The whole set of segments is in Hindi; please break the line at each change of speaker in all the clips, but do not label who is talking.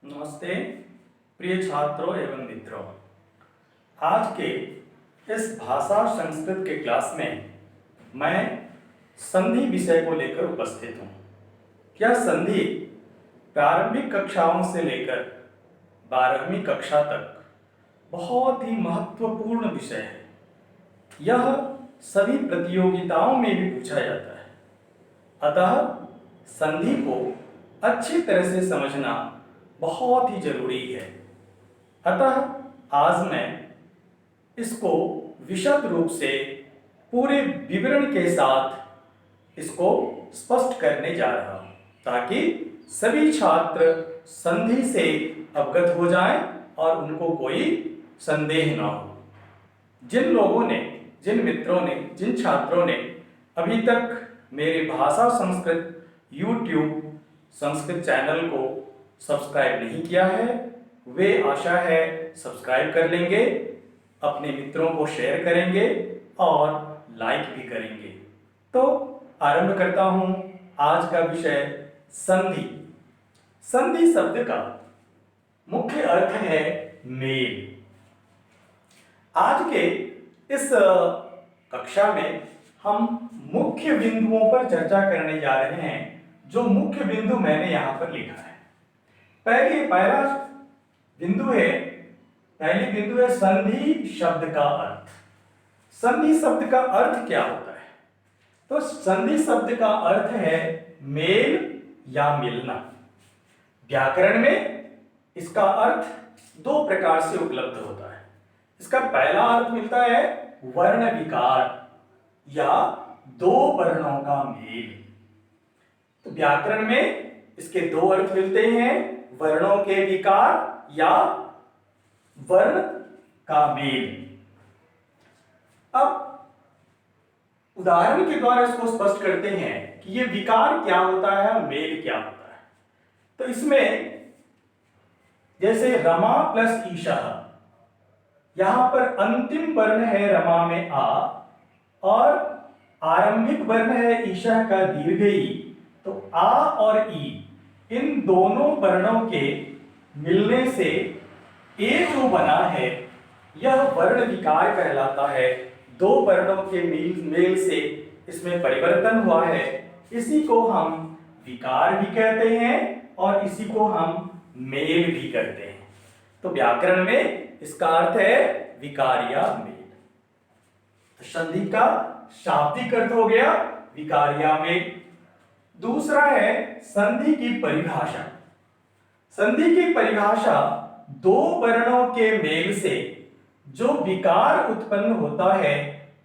नमस्ते प्रिय छात्रों एवं मित्रों। आज के इस भाषा संस्कृत के क्लास में मैं संधि विषय को लेकर उपस्थित हूँ। यह संधि प्रारंभिक कक्षाओं से लेकर 12वीं कक्षा तक बहुत ही महत्वपूर्ण विषय है। यह सभी प्रतियोगिताओं में भी पूछा जाता है, अतः संधि को अच्छी तरह से समझना बहुत ही जरूरी है। अतः आज मैं इसको विशद रूप से पूरे विवरण के साथ इसको स्पष्ट करने जा रहा हूं, ताकि सभी छात्र संधि से अवगत हो जाएं और उनको कोई संदेह ना हो। जिन लोगों ने, जिन मित्रों ने, जिन छात्रों ने अभी तक मेरे भाषा संस्कृत YouTube संस्कृत चैनल को सब्सक्राइब नहीं किया है, वे आशा है सब्सक्राइब कर लेंगे, अपने मित्रों को शेयर करेंगे और लाइक भी करेंगे। तो आरंभ करता हूं आज का विषय संधि। संधि शब्द का मुख्य अर्थ है मेल। आज के इस कक्षा में हम मुख्य बिंदुओं पर चर्चा करने जा रहे हैं। जो मुख्य बिंदु मैंने यहां पर लिखा है, पहली बिंदु है संधि शब्द का अर्थ। संधि शब्द का अर्थ क्या होता है? तो संधि शब्द का अर्थ है मेल या मिलना। व्याकरण में इसका अर्थ दो प्रकार से उपलब्ध होता है। इसका पहला अर्थ मिलता है वर्ण विकार या दो वर्णों का मेल। तो व्याकरण में इसके दो अर्थ मिलते हैं, वर्णों के विकार या वर्ण का मेल। अब उदाहरण के द्वारा इसको स्पष्ट करते हैं कि ये विकार क्या होता है और मेल क्या होता है। तो इसमें जैसे रमा प्लस ईशा, यहां पर अंतिम वर्ण है रमा में आ और आरंभिक वर्ण है ईशा का दीर्घ ई। तो आ और ई, इन दोनों वर्णों के मिलने से ए जो बना है यह वर्ण विकार कहलाता है। दो वर्णों के मेल से इसमें परिवर्तन हुआ है, इसी को हम विकार भी कहते हैं और इसी को हम मेल भी कहते हैं। तो व्याकरण में इसका अर्थ है विकार या मेल। तो संधि का शाब्दिक अर्थ हो गया विकार या मेल। दूसरा है संधि की परिभाषा। संधि की परिभाषा दो वर्णों के मेल से जो विकार उत्पन्न होता है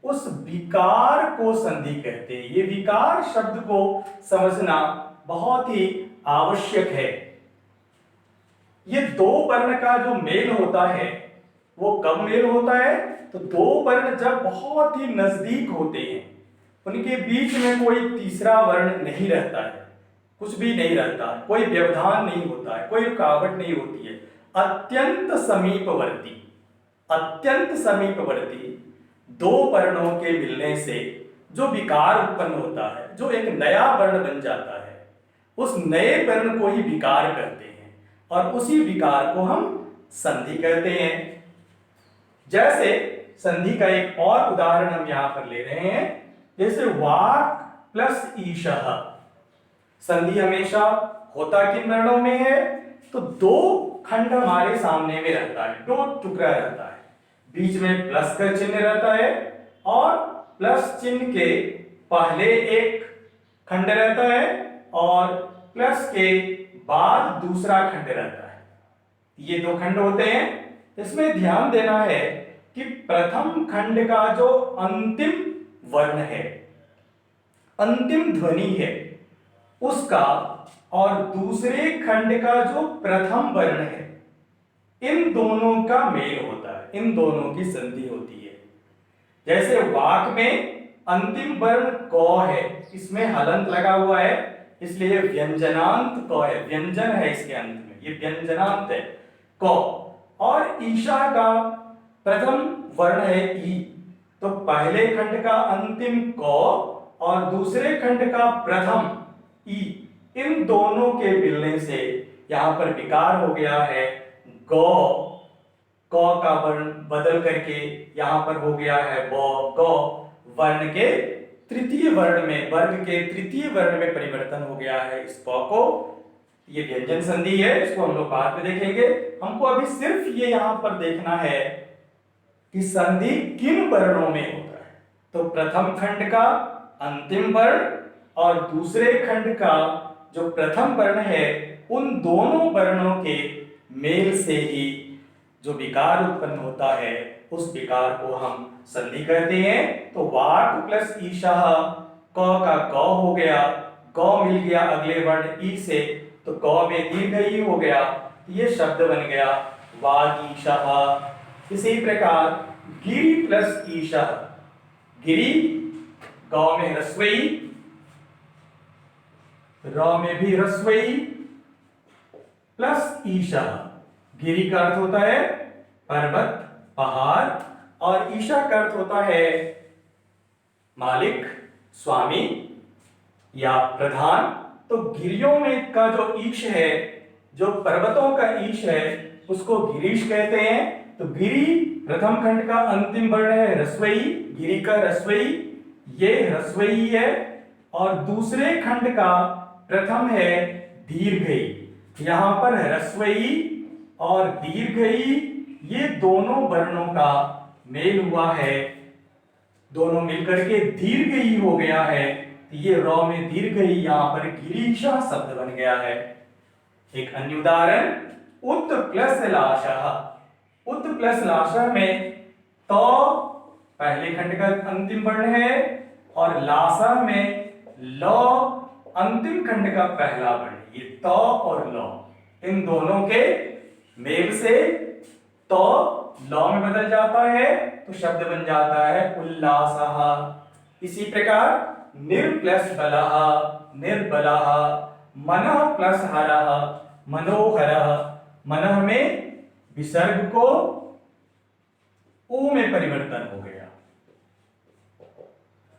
उस विकार को संधि कहते हैं। ये विकार शब्द को समझना बहुत ही आवश्यक है। ये दो वर्ण का जो मेल होता है वो कब मेल होता है? तो दो वर्ण जब बहुत ही नजदीक होते हैं, उनके बीच में कोई तीसरा वर्ण नहीं रहता है, कुछ भी नहीं रहता, कोई व्यवधान नहीं होता है, कोई रुकावट नहीं होती है, अत्यंत समीपवर्ती दो वर्णों के मिलने से जो विकार उत्पन्न होता है, जो एक नया वर्ण बन जाता है, उस नए वर्ण को ही विकार कहते हैं और उसी विकार को हम संधि कहते हैं। जैसे संधि का एक और उदाहरण हम यहां पर ले रहे हैं, जैसे वाक प्लस ईशः। संधि हमेशा होता किन वर्णों में है? तो दो खंड हमारे सामने में रहता है, दो टुकड़ा रहता है, बीच में प्लस का चिन्ह रहता है और प्लस चिन्ह के पहले एक खंड रहता है और प्लस के बाद दूसरा खंड रहता है। ये दो खंड होते हैं। इसमें ध्यान देना है कि प्रथम खंड का जो अंतिम वर्ण है, अंतिम ध्वनि है, उसका और दूसरे खंड का जो प्रथम वर्ण है, इन दोनों का मेल होता है, इन दोनों की संधि होती है। जैसे वाक में अंतिम वर्ण क है, इसमें हलंत लगा हुआ है, इसलिए व्यंजनांत क है, व्यंजन है इसके अंत में, ये व्यंजनांत है क। और ईशा का प्रथम वर्ण है ई, तो पहले खंड का अंतिम क और दूसरे खंड का प्रथम ई, इन दोनों के मिलने से यहाँ पर विकार हो गया है गौ, क का वर्ण बदल करके यहाँ पर हो गया है ब, ग वर्ण के तृतीय वर्ण में, वर्ग के तृतीय वर्ण में परिवर्तन हो गया है इस क को। ये व्यंजन संधि है, इसको हम लोग बाद में देखेंगे। हमको अभी सिर्फ ये यहाँ पर देखना है कि संधि किन वर्णों में होता है। तो प्रथम खंड का अंतिम वर्ण और दूसरे खंड का जो प्रथम वर्ण है, उन दोनों वर्णों के मेल से ही जो विकार उत्पन्न होता है, उस विकार को हम संधि कहते हैं। तो वाक प्लस ईशः, क का ग हो गया, ग मिल गया अगले वर्ण ई से, तो ग में दीर्घ ई हो गया, ये शब्द बन गया वागीशः। इसी प्रकार गिरि प्लस ईशः, गिरि ग में ह्रस्वई, र में भी ह्रस्वई प्लस ईशः। गिरि का अर्थ होता है पर्वत, पहाड़, और ईशा का अर्थ होता है मालिक, स्वामी या प्रधान। तो गिरियों में का जो ईश है, जो पर्वतों का ईश है, उसको गिरीश कहते हैं। तो गिरि प्रथम खंड का अंतिम वर्ण है ह्रस्वई, गिरि का ह्रस्वई, ये ह्रस्वई है। और दूसरे खंड का प्रथम है दीर्घई। यहां पर ह्रस्वई और दीर्घई, ये दोनों वर्णों का मेल हुआ है, दोनों मिलकर के दीर्घई हो गया है। ये र में दीर्घई, यहां पर गिरीशा शब्द बन गया है। एक अन्य उदाहरण, उत प्लस लाशः। उत प्लस लाशः में तो पहले खंड का अंतिम वर्ण है और लाशः में ल अंतिम खंड का पहला वर्ण। ये त और ल, इन दोनों के मेल से तो ल में बदल जाता है, तो शब्द बन जाता है उल्लासः। इसी प्रकार निर प्लस बलः, निर्बलः, मनः प्लस हरः, मनोहरः। मनः में विसर्ग को ऊ में परिवर्तन हो गया,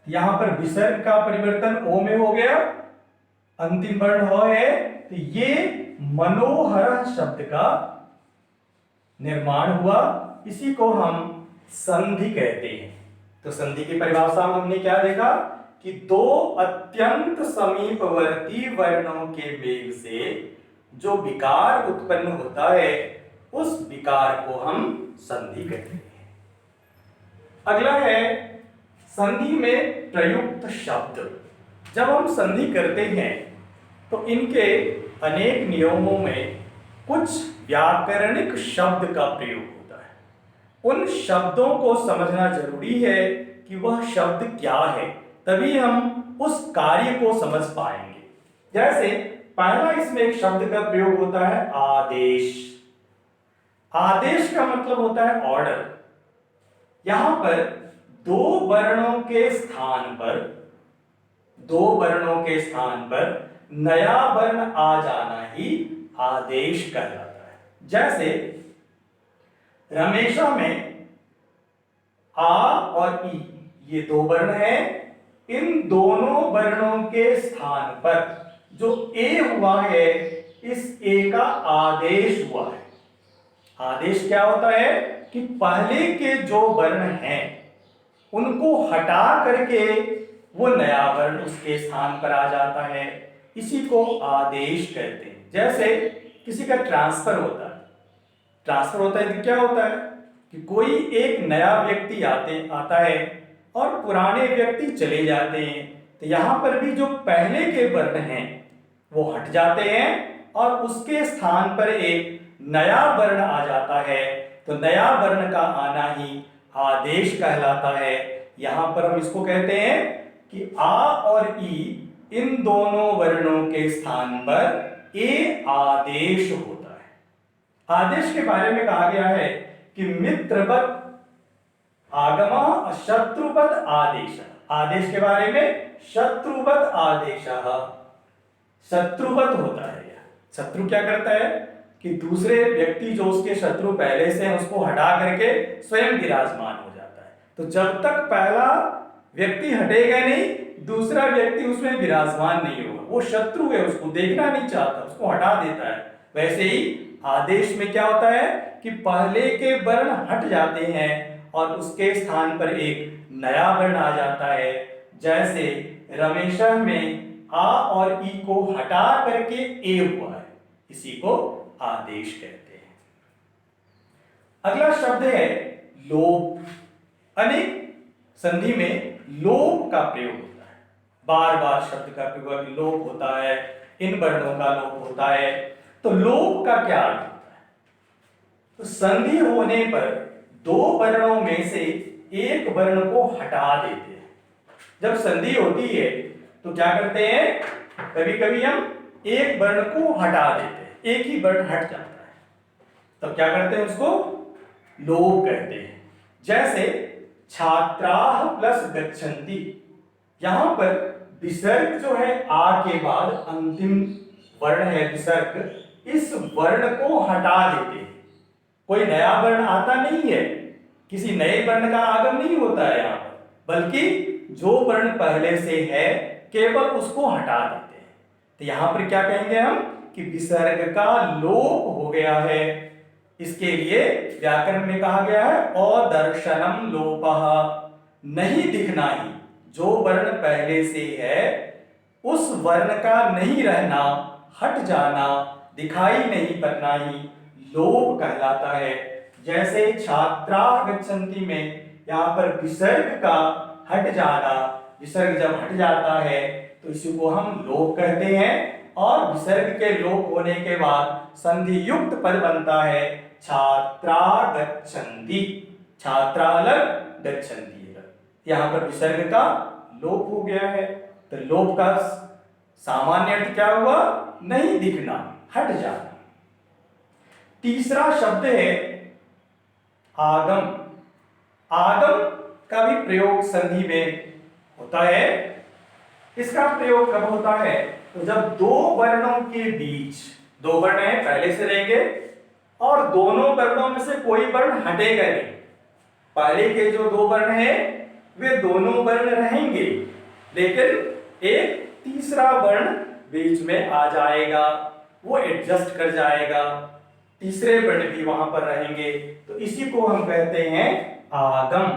यहां पर विसर्ग का परिवर्तन ओ में हो गया, अंतिम वर्ण हो है, तो ये मनोहर शब्द का निर्माण हुआ। इसी को हम संधि कहते हैं। तो संधि की परिभाषा में हमने क्या देखा कि दो अत्यंत समीपवर्ती वर्णों के मेल से जो विकार उत्पन्न होता है, उस विकार को हम संधि कहते हैं। अगला है संधि में प्रयुक्त शब्द। जब हम संधि करते हैं तो इनके अनेक नियमों में कुछ व्याकरणिक शब्द का प्रयोग होता है। उन शब्दों को समझना जरूरी है कि वह शब्द क्या है, तभी हम उस कार्य को समझ पाएंगे। जैसे पहला इसमें एक शब्द का प्रयोग होता है आदेश। आदेश का मतलब होता है ऑर्डर। यहां पर दो वर्णों के स्थान पर नया वर्ण आ जाना ही आदेश कहलाता है। जैसे रमेशा में आ और ई, ये दो वर्ण हैं, इन दोनों वर्णों के स्थान पर जो ए हुआ है, इस ए का आदेश हुआ है। आदेश क्या होता है कि पहले के जो वर्ण हैं उनको हटा करके वो नया वर्ण उसके स्थान पर आ जाता है, इसी को आदेश कहते हैं। जैसे किसी का ट्रांसफर होता है तो क्या होता है कि कोई एक नया व्यक्ति आता है और पुराने व्यक्ति चले जाते हैं, तो यहां पर भी जो पहले के वर्ण हैं वो हट जाते हैं और उसके स्थान पर एक नया वर्ण आ जाता है। तो नया वर्ण का आना ही आदेश कहलाता है। यहां पर हम इसको कहते हैं कि आ और ई, इन दोनों वर्णों के स्थान पर ए आदेश होता है। आदेश के बारे में कहा गया है कि मित्रवत आगम शत्रुवत आदेश। आदेश के बारे में शत्रुवत आदेश, शत्रुवत होता है। शत्रु क्या करता है कि दूसरे व्यक्ति जो उसके शत्रु पहले से हैं उसको हटा करके स्वयं विराजमान हो जाता है। तो जब तक पहला व्यक्ति हटेगा नहीं, दूसरा व्यक्ति उसमें विराजमान नहीं होगा। वो शत्रु है, उसको देखना नहीं चाहता, उसको हटा देता है। वैसे ही आदेश में क्या होता है कि पहले के वर्ण हट जाते हैं और उसके स्थान पर एक नया वर्ण आ जाता है। जैसे रमेशा में आ और ई को हटा करके ए हुआ है, इसी को आदेश कहते हैं। अगला शब्द है लोप। अनेक संधि में लोप का प्रयोग होता है, बार बार शब्द का प्रयोग लोप होता है, इन वर्णों का लोप होता है। तो लोप का क्या अर्थ होता है? तो संधि होने पर दो वर्णों में से एक वर्ण को हटा देते हैं। जब संधि होती है तो क्या करते हैं, कभी कभी हम एक वर्ण को हटा देते हैं, एक ही वर्ण हट जाता है, तब क्या करते हैं, उसको लोप कहते हैं। जैसे छात्राः प्लस गच्छन्ति, यहां पर विसर्ग जो है आ के बाद अंतिम वर्ण है विसर्ग, इस वर्ण को हटा देते हैं। कोई नया वर्ण आता नहीं है, किसी नए वर्ण का आगम नहीं होता है यहां पर, बल्कि जो वर्ण पहले से है केवल उसको हटा देते हैं। तो यहां पर क्या कहेंगे हम कि विसर्ग का लोप हो गया है। इसके लिए व्याकरण में कहा गया है अदर्शनम लोपः, नहीं दिखना ही, जो वर्ण पहले से है उस वर्ण का नहीं रहना, हट जाना, दिखाई नहीं पड़ना ही लोप कहलाता है। जैसे छात्रा गच्छन्ति में यहाँ पर विसर्ग का हट जाना, विसर्ग जब हट जाता है तो इसी को हम लोप कहते हैं। और विसर्ग के लोप होने के बाद संधि युक्त पद बनता है छात्रा गच्छन्ति, छात्रा अलग गच्छन्ति अलग, यहाँ पर विसर्ग का लोप हो गया है। तो लोप का सामान्य अर्थ क्या हुआ, नहीं दिखना, हट जाना। तीसरा शब्द है आगम। आगम का भी प्रयोग संधि में होता है। इसका प्रयोग कब होता है, तो जब दो वर्णों के बीच, दो वर्ण है पहले से रहेंगे और दोनों वर्णों में से कोई वर्ण हटेगा नहीं, पहले के जो दो वर्ण हैं वे दोनों वर्ण रहेंगे, लेकिन एक तीसरा वर्ण बीच में आ जाएगा, वो एडजस्ट कर जाएगा, तीसरे वर्ण भी वहां पर रहेंगे, तो इसी को हम कहते हैं आगम।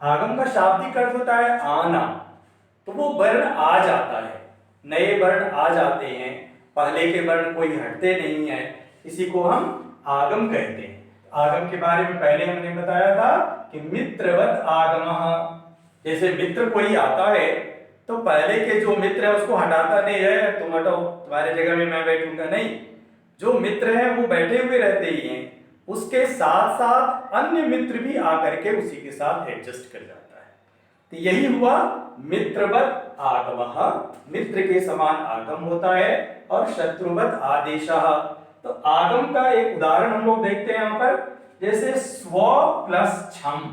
आगम का शाब्दिक अर्थ होता है आना, तो वो वर्ण आ जाता है, नए वर्ण आ जाते हैं, पहले के वर्ण कोई हटते नहीं है, इसी को हम आगम कहते हैं। आगम के बारे में पहले हमने बताया था कि मित्रवत आगमः, जैसे मित्र कोई आता है तो पहले के जो मित्र है उसको हटाता नहीं है, तुम हटो, तुम्हारे जगह में मैं बैठूंगा, नहीं, जो मित्र है वो बैठे हुए रहते ही हैं, उसके साथ साथ अन्य मित्र भी आकर के उसी के साथ एडजस्ट कर जाता है। तो यही हुआ मित्रवत आगमः, मित्र के समान आगम होता है। और शत्रुवत आदेशः, तो आगम का एक उदाहरण हम लोग देखते हैं यहां पर, जैसे स्व प्लस छम,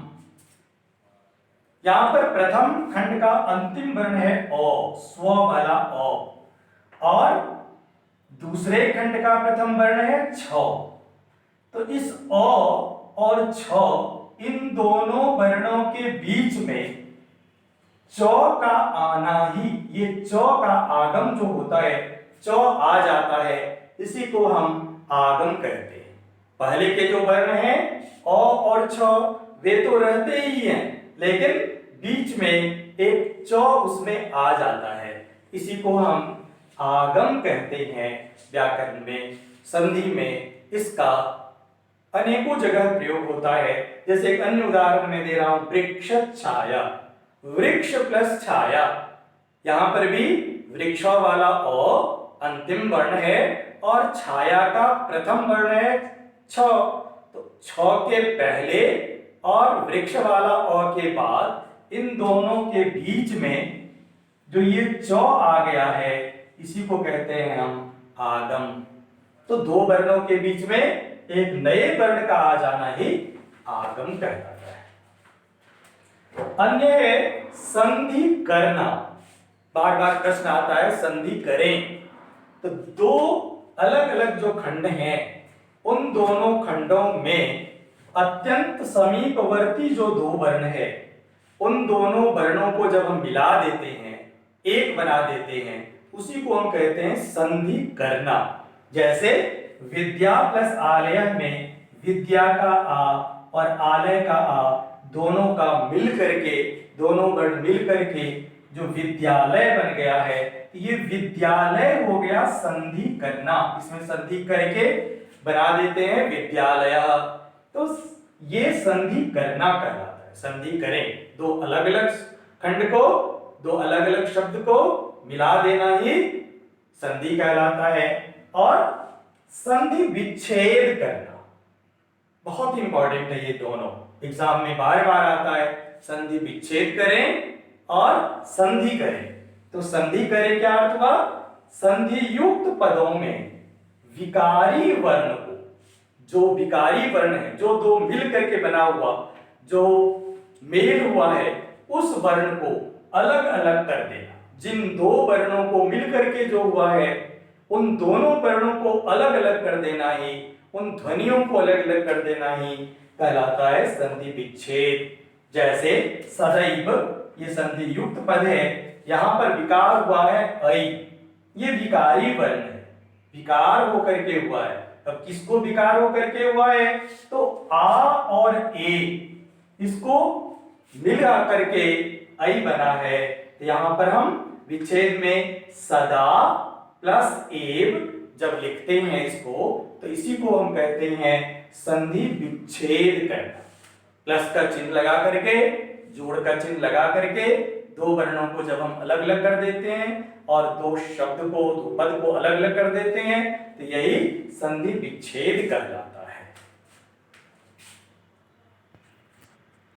यहां पर प्रथम खंड का अंतिम वर्ण है ओ, स्व वाला ओ, और दूसरे खंड का प्रथम वर्ण है छ। तो इस ओ और छ, इन दोनों वर्णों के बीच में चौ का आना ही, ये चौ का आगम जो होता है, चौ आ जाता है, इसी को हम आगम कहते हैं। पहले के जो वर्ण हैं अ और छ वे तो रहते ही हैं, लेकिन बीच में एक चौ उसमें आ जाता है, इसी को हम आगम कहते हैं। व्याकरण में, संधि में इसका अनेकों जगह प्रयोग होता है। जैसे एक अन्य उदाहरण मैं दे रहा हूं, वृक्ष छाया, वृक्ष प्लस छाया, यहां पर भी वृक्ष वाला अ अंतिम वर्ण है और छाया का प्रथम वर्ण है छ, तो छ के पहले और वृक्ष वाला अ के बाद इन दोनों के बीच में जो ये च आ गया है, इसी को कहते हैं हम आगम। तो दो वर्णों के बीच में एक नए वर्ण का आ जाना ही आगम कहलाता है। अन्य है संधि करना। बार बार प्रश्न आता है संधि करें, तो दो अलग अलग जो खंड हैं उन दोनों खंडों में अत्यंत समीपवर्ती जो दो वर्ण है, उन दोनों वर्णों को जब हम मिला देते हैं, एक बना देते हैं, उसी को हम कहते हैं संधि करना। जैसे विद्या प्लस आलय में विद्या का आ और आलय का आ दोनों का मिल करके, दोनों वर्ण मिल करके जो विद्यालय बन गया है, ये विद्यालय हो गया संधि करना, इसमें संधि करके बना देते हैं विद्यालय। तो ये संधि करना कहलाता है। संधि करें, दो अलग अलग खंड को, दो अलग अलग शब्द को मिला देना ही संधि कहलाता है। और संधि विच्छेद करना बहुत इंपॉर्टेंट है, ये दोनों एग्जाम में बार बार आता है। संधि विच्छेद करें और संधि करें। तो संधि करें क्या अर्थ हुआ? संधि युक्त पदों में विकारी वर्ण को, जो विकारी वर्ण है, जो दो मिल करके बना हुआ, जो मेल हुआ है, उस वर्ण को अलग अलग कर देना। जिन दो वर्णों को मिल करके जो हुआ है, उन दोनों वर्णों को अलग अलग कर देना ही, उन ध्वनियों को अलग अलग कर देना ही कहलाता है संधि विच्छेद। जैसे सदैव, ये संधि युक्त पद है, यहां पर विकार हुआ है ऐ, ये विकारी वर्ण है, विकार होकर के हुआ है। अब किसको विकार होकर के हुआ है? तो आ और ए, इसको मिला करके ऐ बना है। तो यहां पर हम विच्छेद में सदा प्लस एव जब लिखते हैं इसको, तो इसी को हम कहते हैं संधि विच्छेद करना। प्लस का चिन्ह लगा करके, जोड़ का चिन्ह लगा करके दो वर्णों को जब हम अलग अलग कर देते हैं और दो शब्द को, दो पद को अलग अलग कर देते हैं, तो यही संधि विच्छेद कहलाता है।